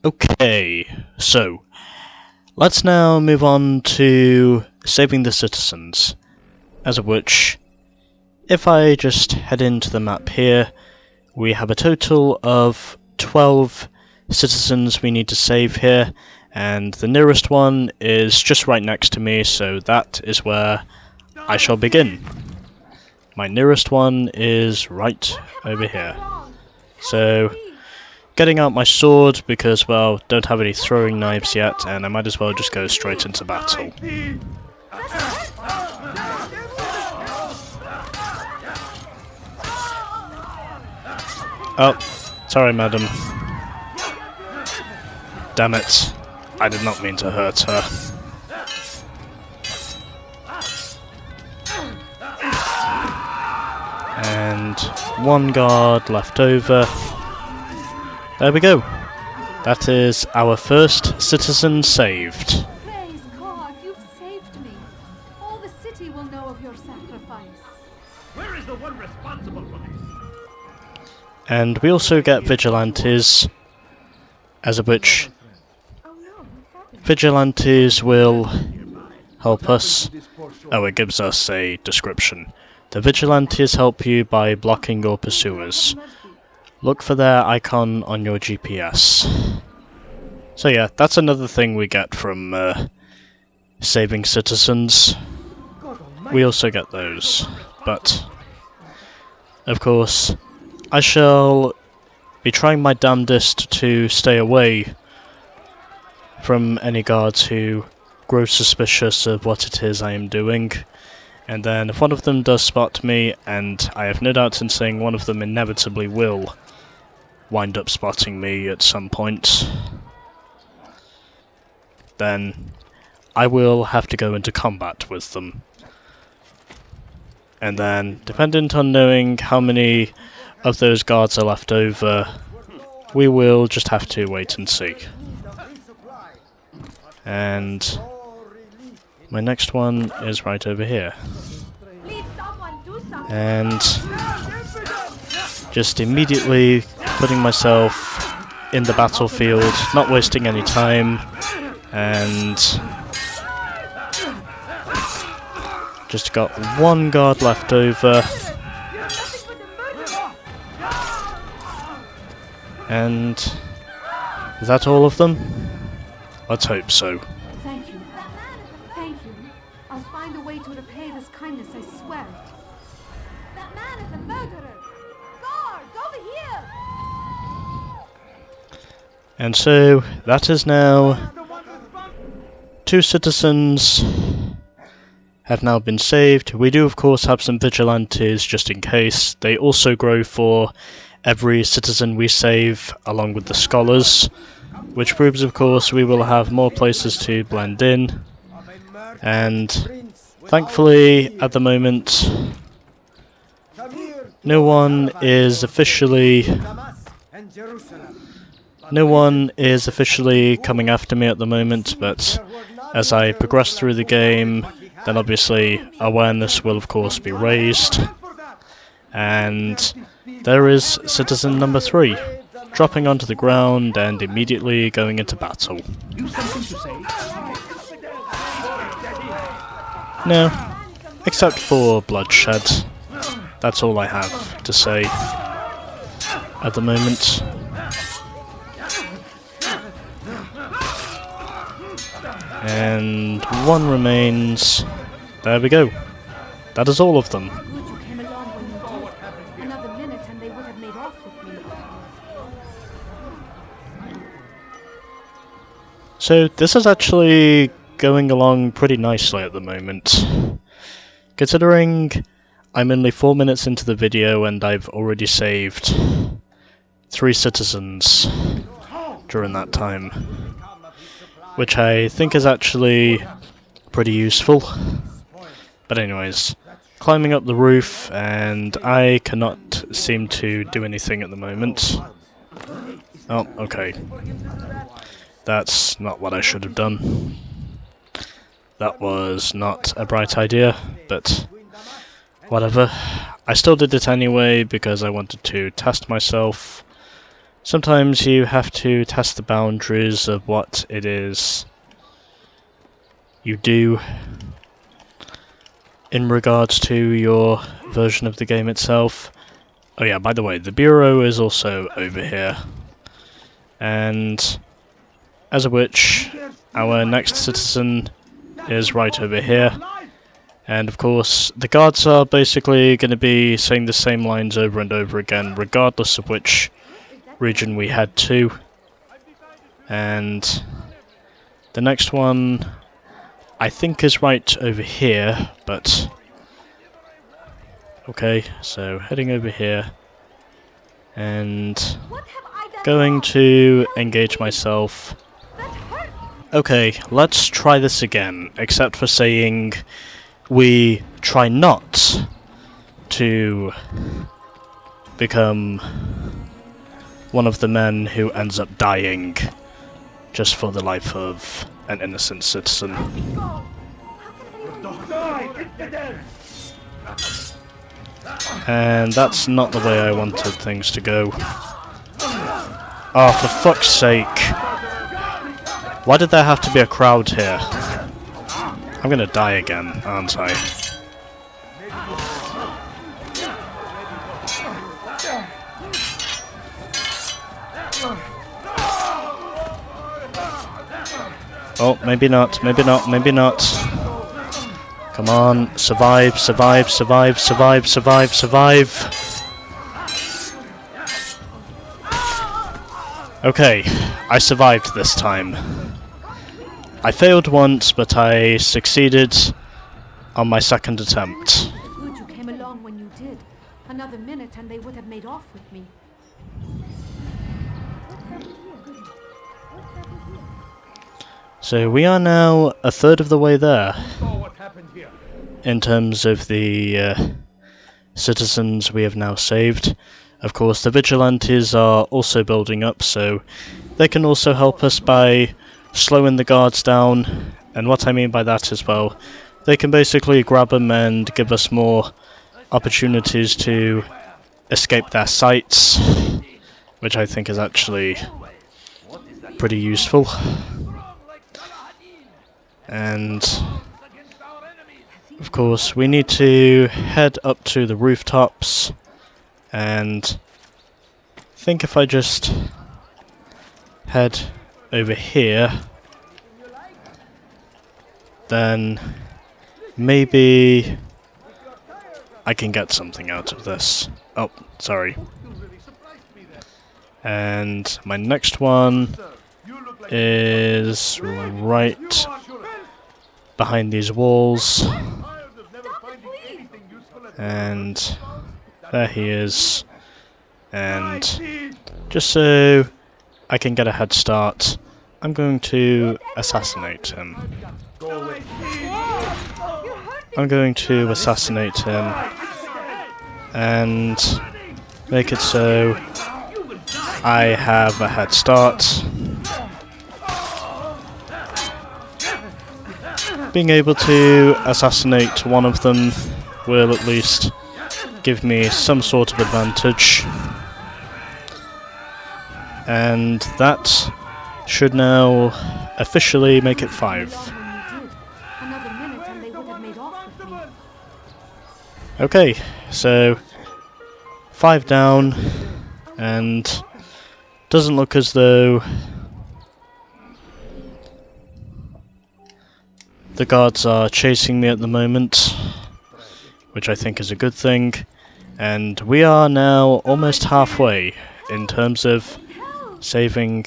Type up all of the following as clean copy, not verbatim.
Okay, so let's now move on to saving the citizens, as of which, if I just head into the map here, we have a total of 12 citizens we need to save here, and the nearest one is just right next to me, so that is where I shall begin. My nearest one is right over here. So, getting out my sword because, well, don't have any throwing knives yet, and I might as well just go straight into battle. Oh, sorry madam. Damn it, I did not mean to hurt her. And one guard left over. There we go. That is our first citizen saved. Praise God, you've saved me. All the city will know of your sacrifice. Where is the one responsible for this? And we also get vigilantes, as of which vigilantes will help us. Oh, it gives us a description. The vigilantes help you by blocking your pursuers. Look for their icon on your GPS. So yeah, that's another thing we get from saving citizens. We also get those, but of course I shall be trying my damnedest to stay away from any guards who grow suspicious of what it is I am doing. And then if one of them does spot me, and I have no doubt in saying one of them inevitably will wind up spotting me at some point, then I will have to go into combat with them. And then, dependent on knowing how many of those guards are left over, we will just have to wait and see. And my next one is right over here. And just immediately putting myself in the battlefield, not wasting any time, and just got one guard left over. And is that all of them? Let's hope so. Thank you. Thank you. I'll find a way to repay this kindness, I swear it. That man is a murderer! Guards, over here! And so, that is now 2 citizens have now been saved. We do of course have some vigilantes just in case. They also grow for every citizen we save, along with the scholars, which proves of course we will have more places to blend in. And thankfully at the moment no one is officially coming after me at the moment, but as I progress through the game, then obviously awareness will of course be raised. And there is citizen number 3, dropping onto the ground and immediately going into battle. No, except for bloodshed. That's all I have to say at the moment. And one remains. There we go. That is all of them. Good you came along when you did. Another minute and they would have made off with me. So this is actually going along pretty nicely at the moment. Considering I'm only 4 minutes into the video and I've already saved 3 citizens during that time, which I think is actually pretty useful. But anyways, climbing up the roof, and I cannot seem to do anything at the moment. Oh, okay. That's not what I should have done. That was not a bright idea, but whatever. I still did it anyway because I wanted to test myself sometimes you have to test the boundaries of what it is you do in regards to your version of the game itself. Oh yeah, by the way, the bureau is also over here. And as of which, our next citizen is right over here. And of course, the guards are basically going to be saying the same lines over and over again, regardless of which region we head to. And the next one, I think, is right over here, but... Okay, so heading over here. And going to engage myself. Okay, let's try this again, except for saying we try not to become one of the men who ends up dying just for the life of an innocent citizen. And that's not the way I wanted things to go. Oh, for fuck's sake. Why did there have to be a crowd here? I'm gonna die again, aren't I? Oh, maybe not, maybe not, maybe not. Come on, survive, survive, survive, survive, survive, survive. Okay, I survived this time. I failed once, but I succeeded on my second attempt. Good you came along when you did. Another minute and they would have made off with me. So we are now a third of the way there, in terms of the citizens we have now saved. Of course, the vigilantes are also building up, so they can also help us by slowing the guards down. And what I mean by that is, well, they can basically grab them and give us more opportunities to escape their sights, which I think is actually pretty useful. And of course, we need to head up to the rooftops, and I think if I just head over here, then maybe I can get something out of this. Oh, sorry. And my next one is right behind these walls, and there he is. And just so I can get a head start, I'm going to assassinate him. I'm going to assassinate him and make it so I have a head start. Being able to assassinate one of them will at least give me some sort of advantage. And that should now officially make it 5. Okay, so 5 down, and doesn't look as though the guards are chasing me at the moment, which I think is a good thing. And we are now almost halfway in terms of saving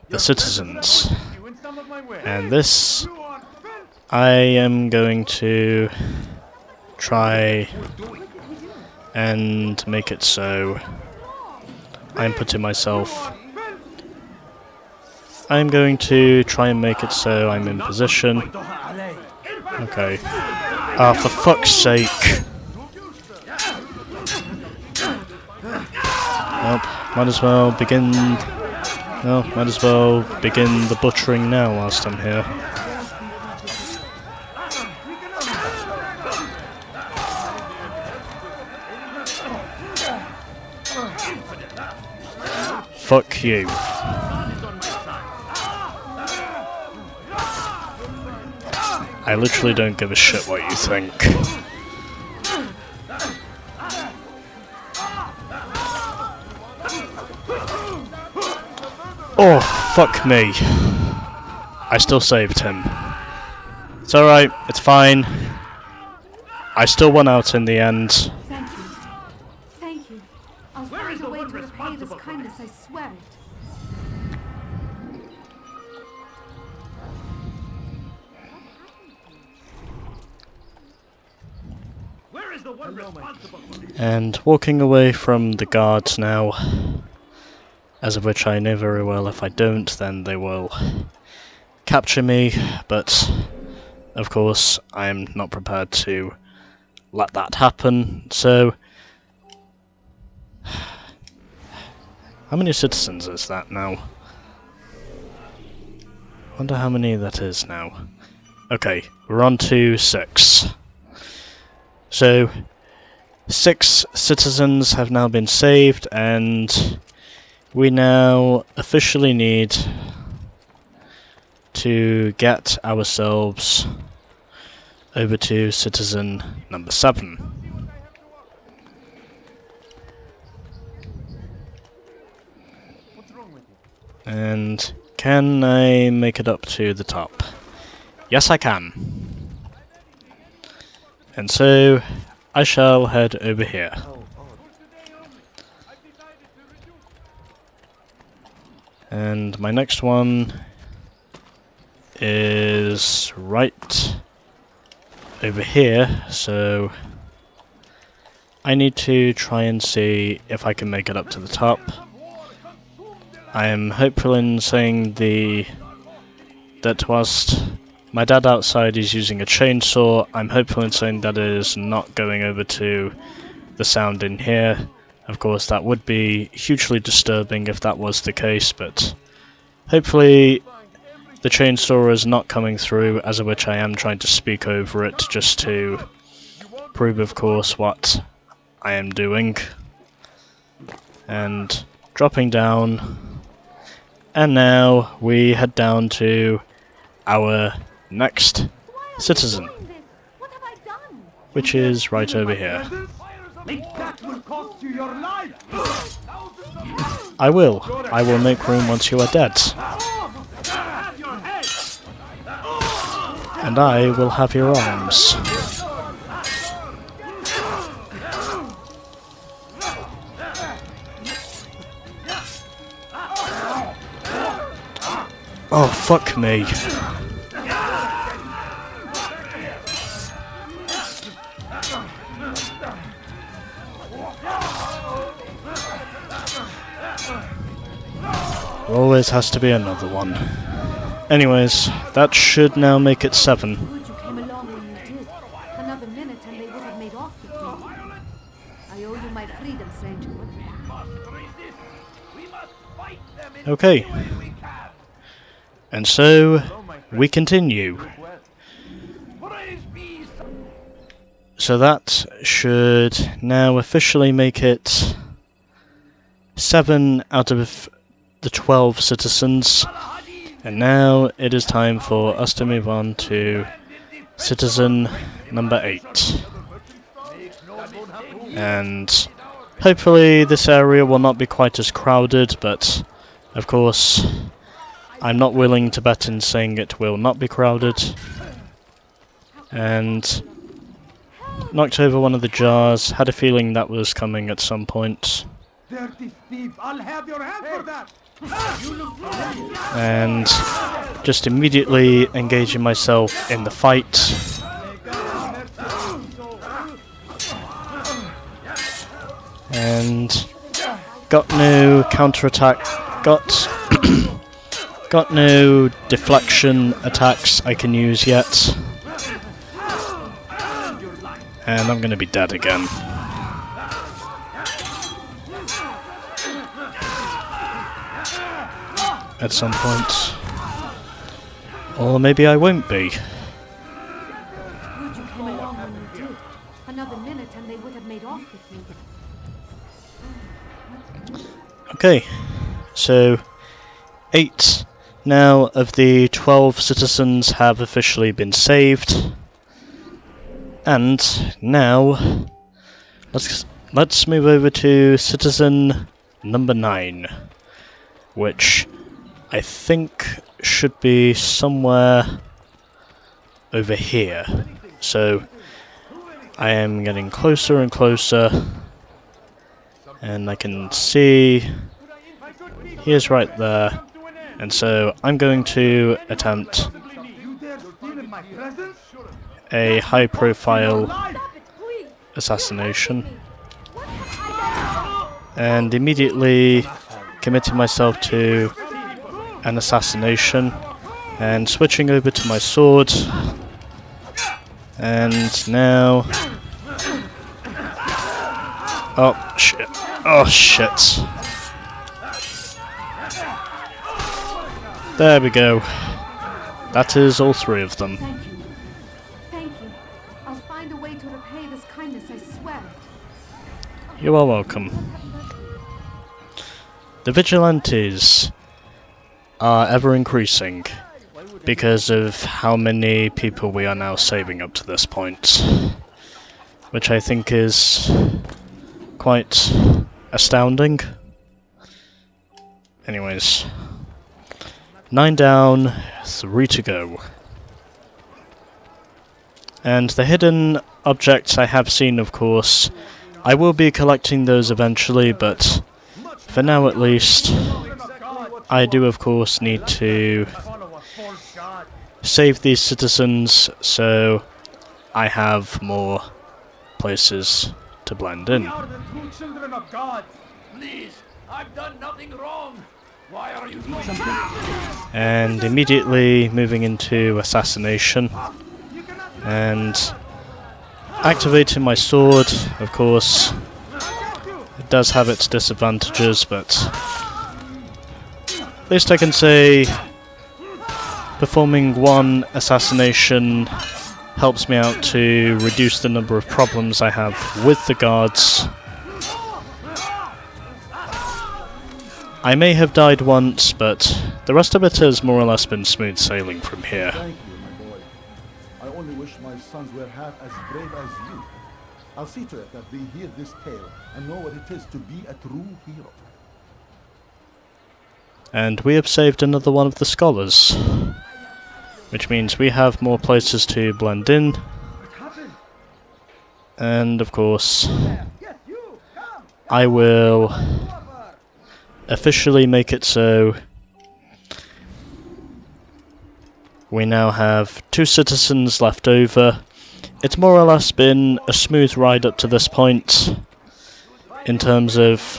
the citizens. And this, I am going to try and make it so I'm putting myself... I'm going to try and make it so I'm in position. Okay. Ah, for fuck's sake. Nope, might as well begin... No, might as well begin the butchering now whilst I'm here. Fuck you. God is on my side. I literally don't give a shit what you think. Oh, fuck me. I still saved him. It's alright, it's fine. I still won out in the end. Thank you. Thank you. I'll Where find is a the way one to repay this responsible for kindness, I swear it. Where is the one responsible for this? And walking away from the guards now, as of which I know very well if I don't then they will capture me, but of course I'm not prepared to let that happen, so... How many citizens is that now? Wonder how many that is now. Okay, we're on to 6. So, 6 citizens have now been saved, and we now officially need to get ourselves over to citizen number 7. And can I make it up to the top? Yes, I can. And so I shall head over here. And my next one is right over here, so I need to try and see if I can make it up to the top. I am hopeful in saying that whilst my dad outside is using a chainsaw, I'm hopeful in saying that it is not going over to the sound in here. Of course, that would be hugely disturbing if that was the case, but hopefully the chainsaw is not coming through, as of which I am trying to speak over it, just to prove, of course, what I am doing. And dropping down, and now we head down to our next citizen, What have I done? which is right over here. That will cost you your life! I will make room once you are dead. Have your head! And I will have your arms. Oh, fuck me. There always has to be another one. Anyways, that should now make it 7. Good you came along when you did. Another minute and they would have made off with me. I owe you my freedom, stranger. Okay. And so, we continue. So that should now officially make it 7 out of the 12 citizens. And now it is time for us to move on to citizen number 8. And hopefully this area will not be quite as crowded, but of course I'm not willing to bet in saying it will not be crowded. And knocked over one of the jars, had a feeling that was coming at some point. Dirty thief! I'll have your hand for that! And just immediately engaging myself in the fight. And got no counterattack, got no deflection attacks I can use yet. And I'm gonna be dead again. At some point. Or maybe I won't be. Good you came along when you did. Another minute and they would have made off with me. Okay, So, 8 now of the 12 citizens have officially been saved. And now, let's move over to citizen number 9, which I think should be somewhere over here. So I am getting closer and closer, and I can see he is right there, and so I'm going to attempt a high profile assassination and immediately committing myself to an assassination and switching over to my sword. And now... oh shit. Oh shit. There we go. That is all 3 of them. Thank you. Thank you. I'll find a way to repay this kindness, I swear. You are welcome. The vigilantes are ever increasing because of how many people we are now saving up to this point, which I think is quite astounding. Anyways, 9 down, 3 to go. And the hidden objects I have seen, of course, I will be collecting those eventually, but for now at least, I do of course need to save these citizens so I have more places to blend in. We are the true children of God. Please, I've done nothing wrong. Why are you doing that? And immediately moving into assassination and activating my sword. Of course, it does have its disadvantages, but at least I can say performing 1 assassination helps me out to reduce the number of problems I have with the guards. I may have died once, but the rest of it has more or less been smooth sailing from here. Thank you, my boy. I only wish my sons were half as brave as you. I'll see to it that they hear this tale and know what it is to be a true hero. And we have saved another one of the scholars, which means we have more places to blend in. And of course, I will officially make it so we now have 2 citizens left over. It's more or less been a smooth ride up to this point in terms of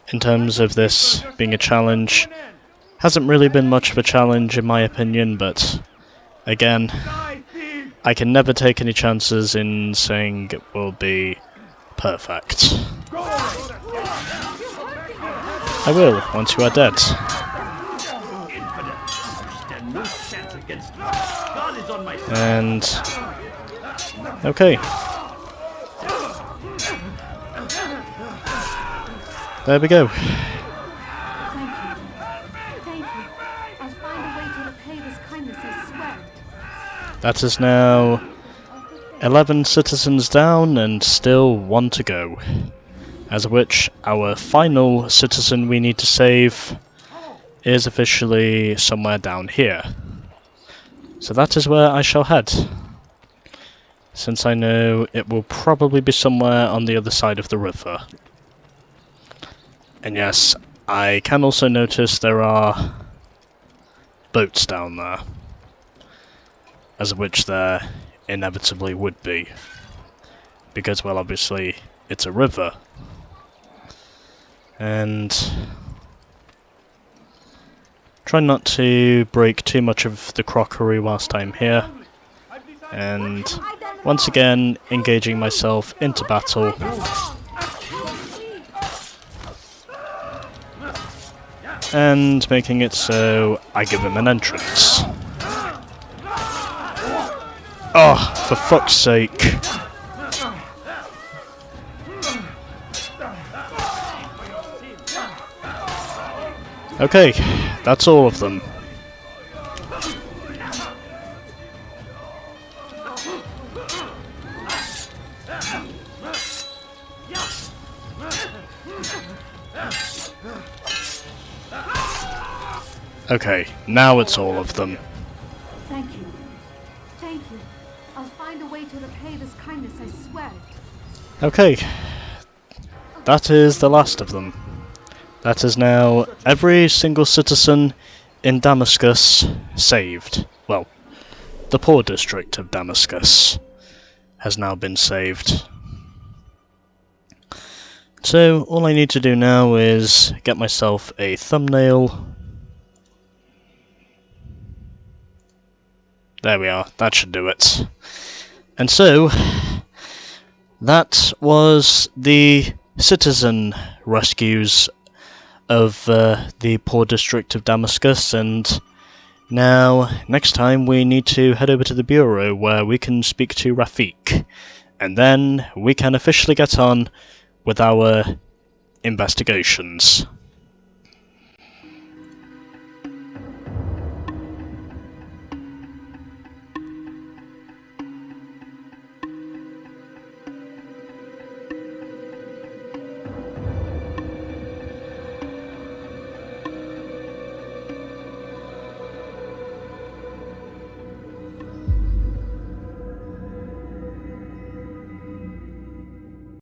this being a challenge. Hasn't really been much of a challenge in my opinion, but again, I can never take any chances in saying it will be perfect. I will, once you are dead. And... okay. There we go. Thank you. I'll find a way to repay this kindness, I swear. That is now 11 citizens down and still 1 to go. As of which, our final citizen we need to save is officially somewhere down here. So that is where I shall head, since I know it will probably be somewhere on the other side of the river. And yes, I can also notice there are boats down there, as of which there inevitably would be, because, well, obviously it's a river. And try not to break too much of the crockery whilst I'm here. And once again, engaging myself into battle. And making it so I give him an entrance. Oh, for fuck's sake. Okay, that's all of them. Okay, now it's all of them. Thank you. Thank you. I'll find a way to repay this kindness, I swear it. Okay, that is the last of them. That is now every single citizen in Damascus saved. Well, the poor district of Damascus has now been saved. So all I need to do now is get myself a thumbnail. There we are, that should do it. And so, that was the citizen rescues of the poor district of Damascus, and now, next time we need to head over to the Bureau where we can speak to Rafik, and then we can officially get on with our investigations.